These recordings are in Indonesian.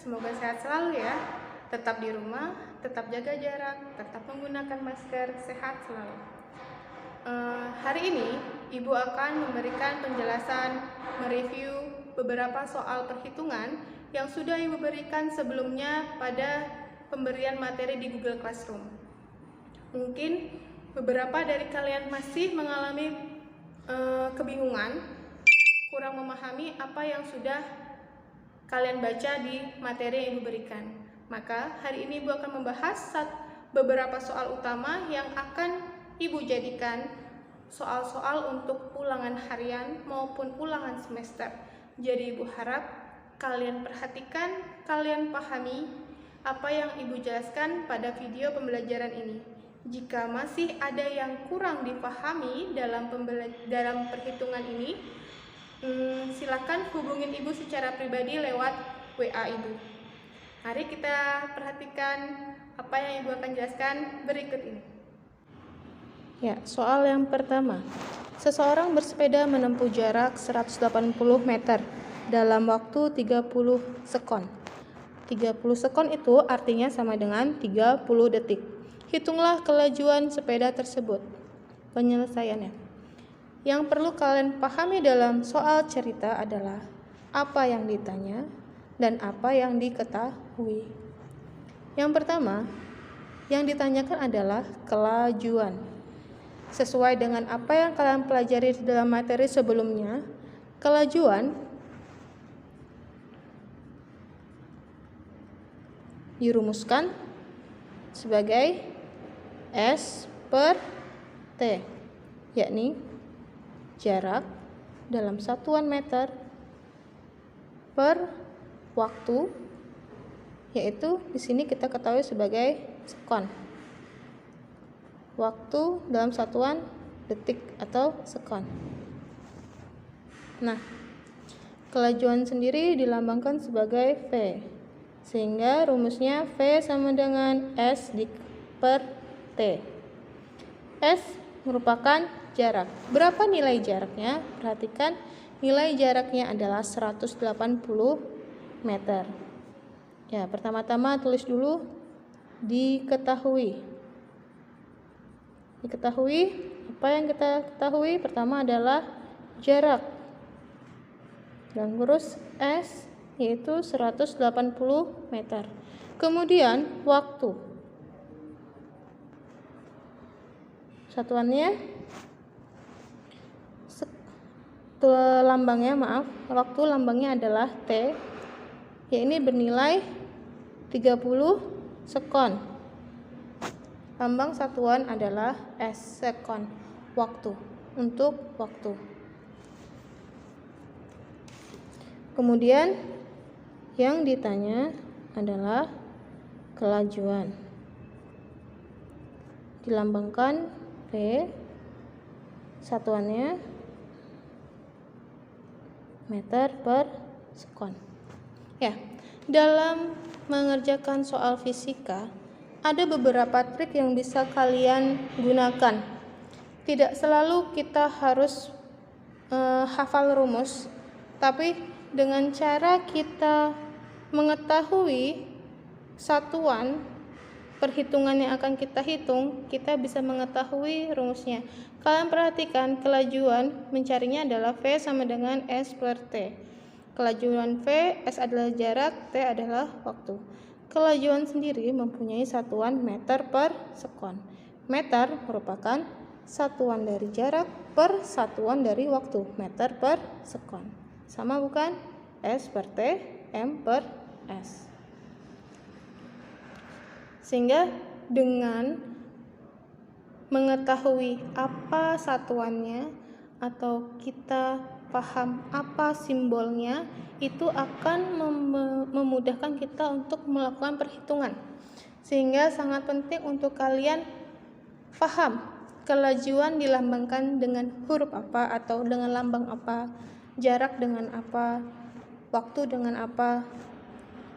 semoga sehat selalu ya. Tetap di rumah, tetap jaga jarak, tetap menggunakan masker, sehat selalu. Hari ini Ibu akan memberikan penjelasan, mereview beberapa soal perhitungan yang sudah Ibu berikan sebelumnya pada pemberian materi di Google Classroom. Mungkin beberapa dari kalian masih mengalami kebingungan, kurang memahami apa yang sudah kalian baca di materi yang Ibu berikan. Maka hari ini Ibu akan membahas beberapa soal utama yang akan Ibu jadikan soal-soal untuk ulangan harian maupun ulangan semester. Jadi Ibu harap kalian perhatikan, kalian pahami apa yang Ibu jelaskan pada video pembelajaran ini. Jika masih ada yang kurang dipahami dalam perhitungan ini, silakan hubungin Ibu secara pribadi lewat WA Ibu. Mari kita perhatikan apa yang Ibu akan jelaskan berikut ini. Ya, soal yang pertama. Seseorang bersepeda menempuh jarak 180 meter dalam waktu 30 sekon. 30 sekon itu artinya sama dengan 30 detik. Hitunglah kelajuan sepeda tersebut. Penyelesaiannya. Yang perlu kalian pahami dalam soal cerita adalah apa yang ditanya dan apa yang diketahui. Yang pertama, yang ditanyakan adalah kelajuan. Sesuai dengan apa yang kalian pelajari dalam materi sebelumnya, kelajuan dirumuskan sebagai S per T, yakni jarak dalam satuan meter per waktu, yaitu di sini kita ketahui sebagai sekon. Waktu dalam satuan detik atau sekon. Nah, kelajuan sendiri dilambangkan sebagai V, sehingga rumusnya V sama dengan S per T. S merupakan jarak. Berapa nilai jaraknya? Perhatikan, nilai jaraknya adalah 180 meter. Ya, pertama-tama tulis dulu diketahui. Apa yang kita ketahui? Pertama adalah jarak. Dan terus S yaitu 180 meter. Kemudian waktu. Satuannya waktu lambangnya adalah T. Ya, ini bernilai 30 sekon. Lambang satuan adalah S, sekon, waktu, untuk waktu. Kemudian yang ditanya adalah kelajuan. Dilambangkan P, satuannya meter per sekon. Ya, dalam mengerjakan soal fisika, ada beberapa trik yang bisa kalian gunakan. Tidak selalu kita harus hafal rumus, tapi dengan cara kita mengetahui satuan perhitungan yang akan kita hitung, kita bisa mengetahui rumusnya. Kalian perhatikan, kelajuan mencarinya adalah V sama dengan S per T. Kelajuan V, S adalah jarak, T adalah waktu. Kelajuan sendiri mempunyai satuan meter per sekon. Meter merupakan satuan dari jarak per satuan dari waktu. Meter per sekon. Sama bukan? S per T, M per S. Sehingga dengan mengetahui apa satuannya atau kita paham apa simbolnya, itu akan memudahkan kita untuk melakukan perhitungan. Sehingga sangat penting untuk kalian paham kelajuan dilambangkan dengan huruf apa atau dengan lambang apa, jarak dengan apa, waktu dengan apa.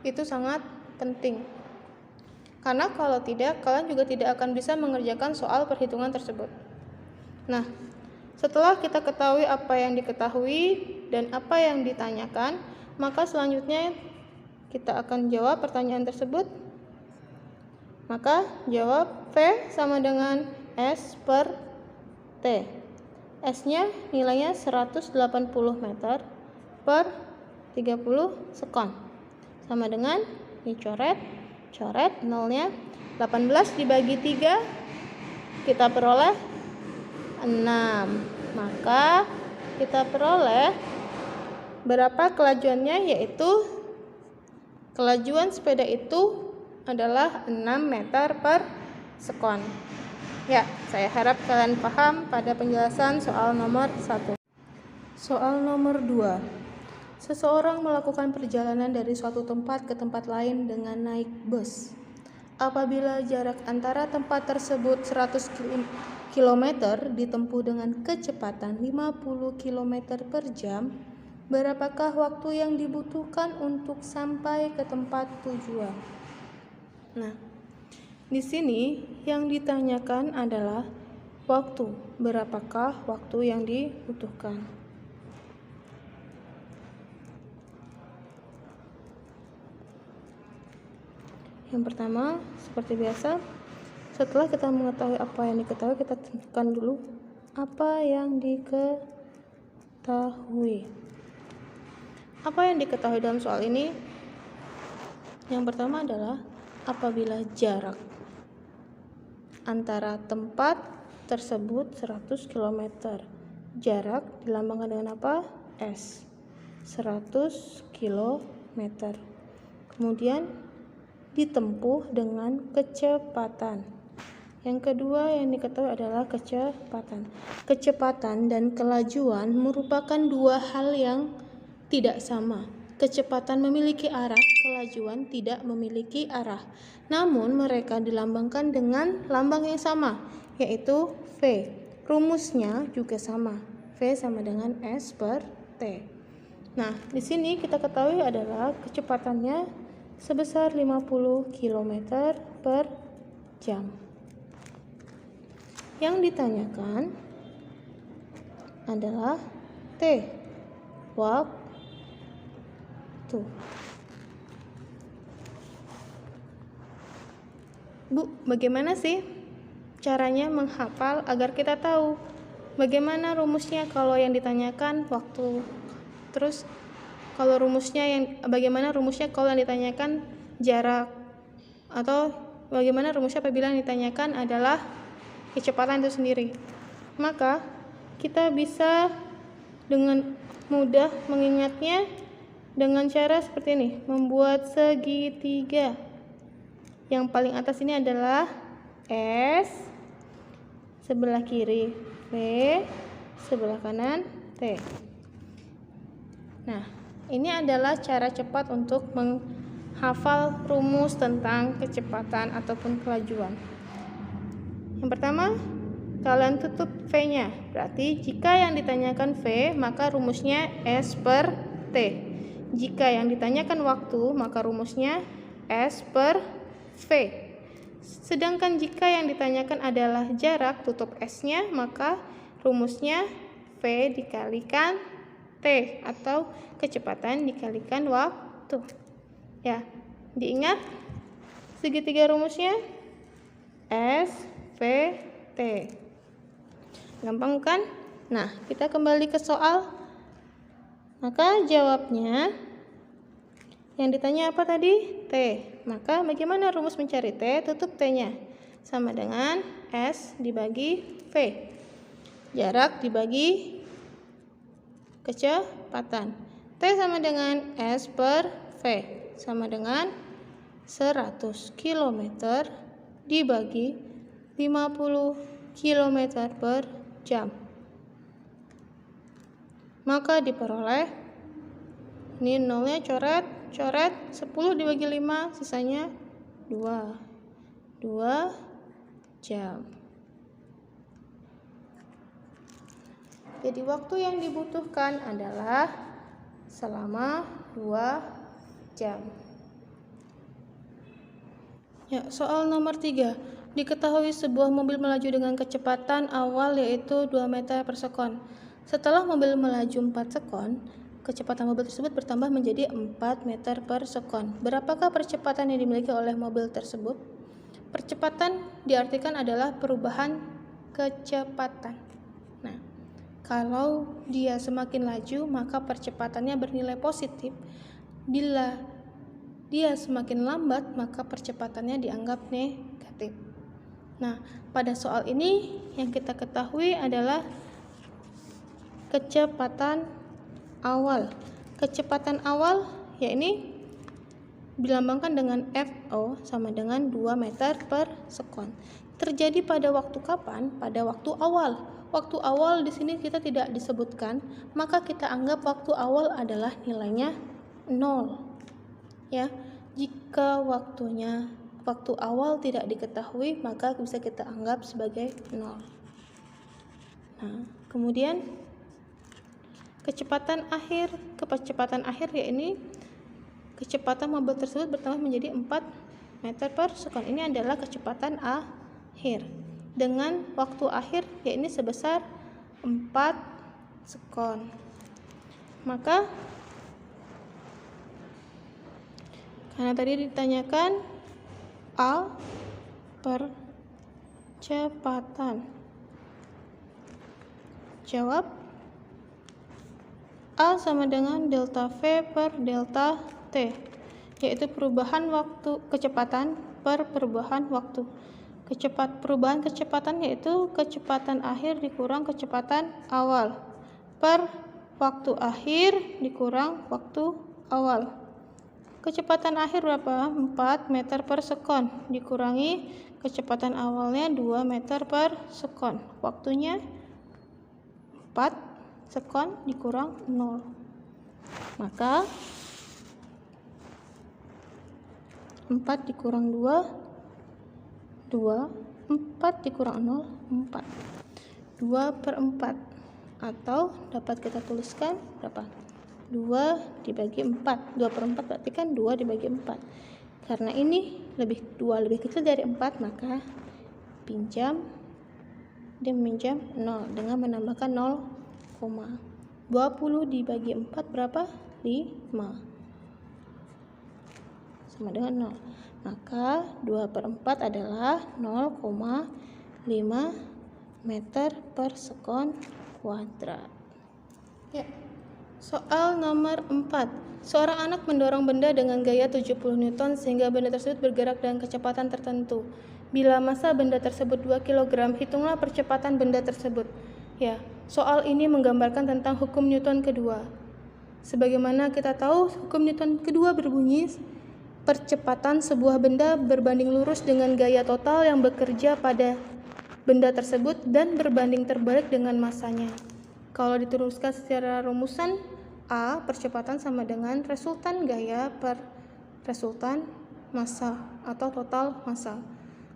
Itu sangat penting. Karena kalau tidak, kalian juga tidak akan bisa mengerjakan soal perhitungan tersebut. Nah, setelah kita ketahui apa yang diketahui dan apa yang ditanyakan, maka selanjutnya kita akan jawab pertanyaan tersebut. Maka jawab V sama dengan S per T. S-nya nilainya 180 meter per 30 sekon. Sama dengan, ini coret, nolnya 18 dibagi 3, kita peroleh 6. Maka kita peroleh berapa kelajuannya, yaitu kelajuan sepeda itu adalah 6 meter per sekon. Ya, saya harap kalian paham pada penjelasan soal nomor 1. Soal nomor 2. Seseorang melakukan perjalanan dari suatu tempat ke tempat lain dengan naik bus. Apabila jarak antara tempat tersebut 100 km ditempuh dengan kecepatan 50 km per jam, berapakah waktu yang dibutuhkan untuk sampai ke tempat tujuan? Nah, di sini yang ditanyakan adalah waktu. Berapakah waktu yang dibutuhkan? Yang pertama, seperti biasa, setelah kita mengetahui apa yang diketahui, kita tentukan dulu apa yang diketahui. Apa yang diketahui dalam soal ini? Yang pertama adalah apabila jarak antara tempat tersebut 100 km. Jarak dilambangkan dengan apa? S. 100 km. Kemudian ditempuh dengan kecepatan. Yang kedua yang diketahui adalah kecepatan. Kecepatan dan kelajuan merupakan dua hal yang tidak sama. Kecepatan memiliki arah, kelajuan tidak memiliki arah. Namun mereka dilambangkan dengan lambang yang sama, yaitu V. Rumusnya juga sama. V sama dengan S per T. Nah, di sini kita ketahui adalah kecepatannya sebesar 50 km per jam. Yang ditanyakan adalah T, waktu. Bu, bagaimana sih caranya menghafal agar kita tahu bagaimana rumusnya kalau yang ditanyakan waktu? Terus kalau bagaimana rumusnya kalau yang ditanyakan jarak? Atau bagaimana rumusnya apabila yang ditanyakan adalah kecepatan itu sendiri? Maka kita bisa dengan mudah mengingatnya dengan cara seperti ini, membuat segitiga. Yang paling atas ini adalah S, sebelah kiri V, sebelah kanan T. Nah, ini adalah cara cepat untuk menghafal rumus tentang kecepatan ataupun kelajuan. Yang pertama, kalian tutup V-nya. Berarti jika yang ditanyakan V, maka rumusnya S per T. Jika yang ditanyakan waktu, maka rumusnya S per V. Sedangkan jika yang ditanyakan adalah jarak, tutup S-nya, maka rumusnya V dikalikan T atau kecepatan dikalikan waktu. Ya, diingat segitiga rumusnya S, V, T. Gampang kan? Nah, kita kembali ke soal. Maka jawabnya yang ditanya apa tadi? T. Maka bagaimana rumus mencari T? Tutup T-nya. Sama dengan S dibagi V. Jarak dibagi kecepatan. T sama dengan S per V. Sama dengan 100 km dibagi 50 km per jam. Maka diperoleh, ini nolnya coret, 10 dibagi 5, sisanya 2 jam. Jadi waktu yang dibutuhkan adalah selama 2 jam. Ya, soal nomor 3. Diketahui sebuah mobil melaju dengan kecepatan awal yaitu 2 meter per sekon. Setelah mobil melaju 4 sekon, kecepatan mobil tersebut bertambah menjadi 4 meter per sekon. Berapakah percepatan yang dimiliki oleh mobil tersebut? Percepatan diartikan adalah perubahan kecepatan. Nah, kalau dia semakin laju, maka percepatannya bernilai positif. Bila dia semakin lambat, maka percepatannya dianggap negatif. Nah, pada soal ini yang kita ketahui adalah kecepatan awal. Kecepatan awal yakni dilambangkan dengan FO sama dengan 2 meter per sekon. Terjadi pada waktu kapan? Pada waktu awal. Waktu awal di sini kita tidak disebutkan, maka kita anggap waktu awal adalah nilainya 0. Ya, jika waktu awal tidak diketahui, maka bisa kita anggap sebagai 0. Nah, kemudian kecepatan akhir yakni kecepatan mobil tersebut bertambah menjadi 4 meter per sekon. Ini adalah kecepatan akhir dengan waktu akhir yakni sebesar 4 sekon. Maka karena tadi ditanyakan A percepatan, jawab A sama dengan delta V per delta T, yaitu perubahan waktu kecepatan per perubahan waktu. Perubahan kecepatan yaitu kecepatan akhir dikurang kecepatan awal per waktu akhir dikurang waktu awal. Kecepatan akhir berapa? 4 meter per sekon dikurangi kecepatan awalnya 2 meter per sekon. Waktunya 4 sekon dikurang 0. Maka 4 dikurang 2, 4 dikurang 0, 4. 2 per 4. Atau dapat kita tuliskan berapa? 2 dibagi 4. 2 per 4 berarti kan 2 dibagi 4. Karena ini 2 lebih kecil dari 4, maka dia meminjam 0 dengan menambahkan 0,20 dibagi 4 berapa? 5 sama dengan 0. Maka 2 per 4 adalah 0,5 meter per sekon kuadrat. Ya. Soal nomor 4. Seorang anak mendorong benda dengan gaya 70 Newton sehingga benda tersebut bergerak dengan kecepatan tertentu. Bila massa benda tersebut 2 kg, hitunglah percepatan benda tersebut. Ya, soal ini menggambarkan tentang hukum Newton kedua. Sebagaimana kita tahu, hukum Newton kedua berbunyi percepatan sebuah benda berbanding lurus dengan gaya total yang bekerja pada benda tersebut dan berbanding terbalik dengan massanya. Kalau diteruskan secara rumusan, A percepatan sama dengan resultan gaya per resultan massa atau total massa.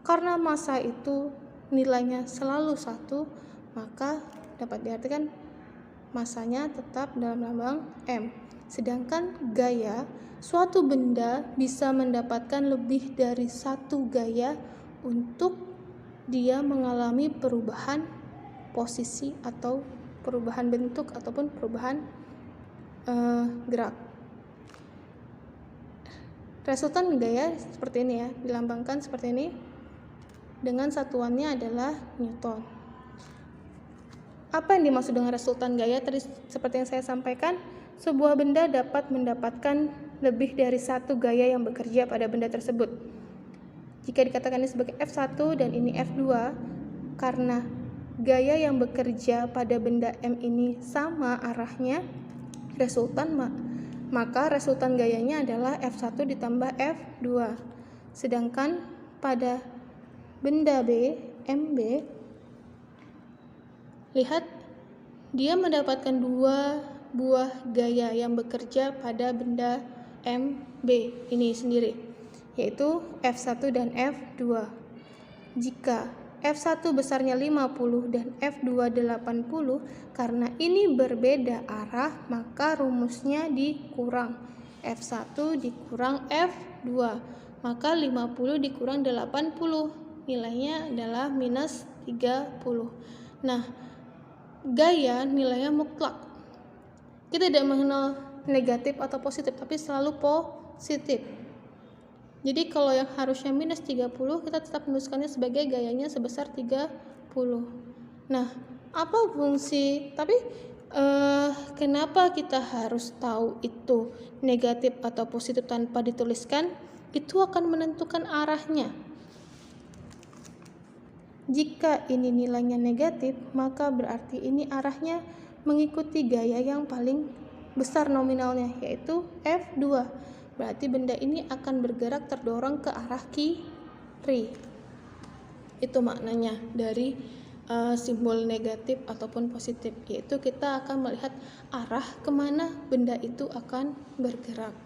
Karena massa itu nilainya selalu 1, maka dapat diartikan massanya tetap dalam lambang M. Sedangkan gaya, suatu benda bisa mendapatkan lebih dari 1 gaya untuk dia mengalami perubahan posisi atau perubahan bentuk ataupun perubahan gerak. Resultan gaya seperti ini ya, dilambangkan seperti ini dengan satuannya adalah Newton. Apa yang dimaksud dengan resultan gaya? Tadi seperti yang saya sampaikan, sebuah benda dapat mendapatkan lebih dari 1 gaya yang bekerja pada benda tersebut. Jika dikatakan ini sebagai F1 dan ini F2, karena gaya yang bekerja pada benda M ini sama arahnya, maka resultan gayanya adalah F1 ditambah F2. Sedangkan pada benda B, MB, lihat dia mendapatkan 2 buah gaya yang bekerja pada benda MB ini sendiri, yaitu F1 dan F2. Jika F1 besarnya 50 dan F2 80, karena ini berbeda arah, maka rumusnya dikurang. F1 dikurang F2, maka 50 dikurang 80, nilainya adalah minus 30. Nah, gaya nilainya mutlak. Kita tidak mengenal negatif atau positif, tapi selalu positif. Jadi kalau yang harusnya minus 30, kita tetap menuliskannya sebagai gayanya sebesar 30. Nah, apa fungsi? Tapi kenapa kita harus tahu itu negatif atau positif tanpa dituliskan? Itu akan menentukan arahnya. Jika ini nilainya negatif, maka berarti ini arahnya mengikuti gaya yang paling besar nominalnya, yaitu F2. Berarti benda ini akan bergerak terdorong ke arah kiri. Itu maknanya dari simbol negatif ataupun positif, yaitu kita akan melihat arah kemana benda itu akan bergerak.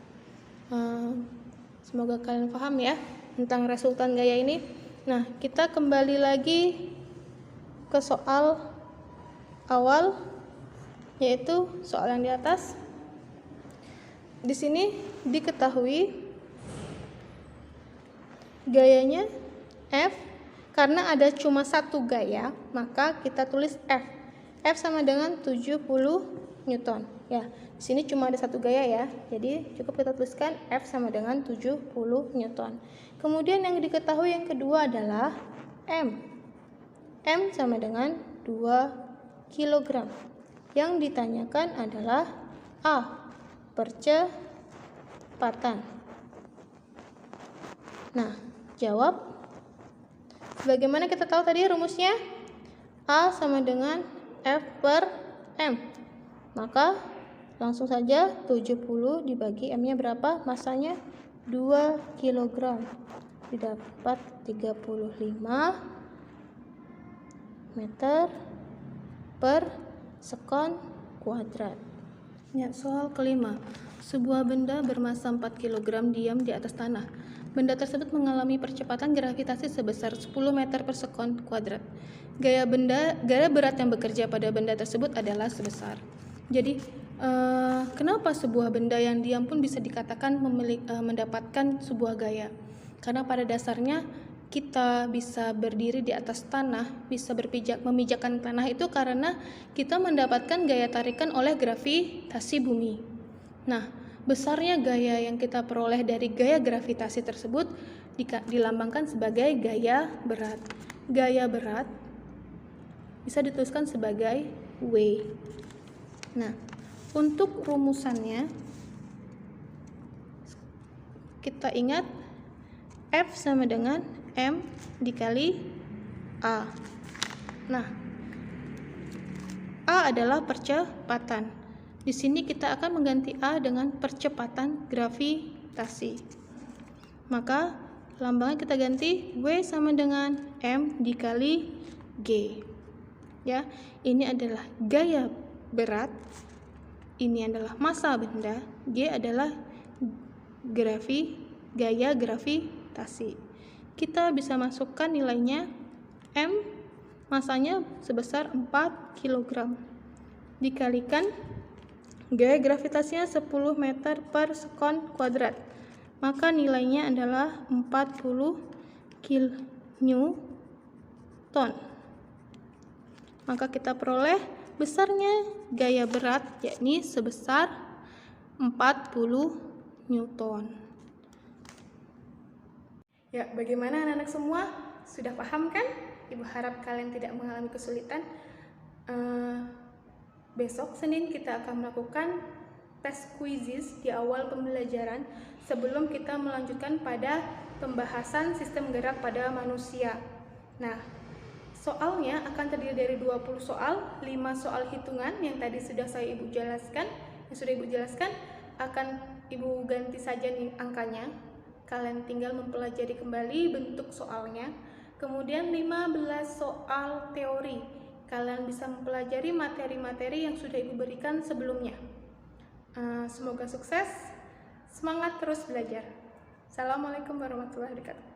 Semoga kalian paham ya tentang resultan gaya ini. Nah, kita kembali lagi ke soal awal, yaitu soal yang di atas. Di sini diketahui gayanya F. Karena ada cuma satu gaya, maka kita tulis F. F sama dengan 70 Newton. Ya, di sini cuma ada satu gaya ya. Jadi cukup kita tuliskan F sama dengan 70 Newton. Kemudian yang diketahui yang kedua adalah M. M sama dengan 2 kg. Yang ditanyakan adalah A, percepatan. Nah, jawab. Bagaimana kita tahu tadi rumusnya? A sama dengan F per M. Maka langsung saja 70 dibagi M-nya berapa? Masanya 2 kg. Didapat 35 meter per sekon kuadrat. Ya, soal kelima. Sebuah benda bermassa 4 kg diam di atas tanah. Benda tersebut mengalami percepatan gravitasi sebesar 10 meter per sekon kuadrat. Gaya berat yang bekerja pada benda tersebut adalah sebesar. Jadi, kenapa sebuah benda yang diam pun bisa dikatakan mendapatkan sebuah gaya? Karena pada dasarnya kita bisa berdiri di atas tanah, bisa memijakkan tanah itu karena kita mendapatkan gaya tarikan oleh gravitasi bumi. Nah, besarnya gaya yang kita peroleh dari gaya gravitasi tersebut dilambangkan sebagai gaya berat. Gaya berat bisa dituliskan sebagai W. Nah, untuk rumusannya kita ingat F sama dengan M dikali A. Nah, A adalah percepatan. Di sini kita akan mengganti A dengan percepatan gravitasi. Maka lambangnya kita ganti W sama dengan M dikali G. Ya, ini adalah gaya berat, ini adalah massa benda, G adalah gaya gravitasi. Kita bisa masukkan nilainya. M masanya sebesar 4 kg dikalikan gaya gravitasinya 10 meter per sekon kuadrat, maka nilainya adalah 40 kN. Maka kita peroleh besarnya gaya berat yakni sebesar 40 Newton. Ya, bagaimana anak-anak semua? Sudah paham kan? Ibu harap kalian tidak mengalami kesulitan. Besok Senin kita akan melakukan tes quizzes di awal pembelajaran sebelum kita melanjutkan pada pembahasan sistem gerak pada manusia. Nah, soalnya akan terdiri dari 20 soal, 5 soal hitungan yang tadi sudah Ibu jelaskan, akan Ibu ganti saja nih angkanya. Kalian tinggal mempelajari kembali bentuk soalnya. Kemudian 15 soal teori. Kalian bisa mempelajari materi-materi yang sudah Ibu berikan sebelumnya. Semoga sukses, semangat terus belajar. Assalamualaikum warahmatullahi wabarakatuh.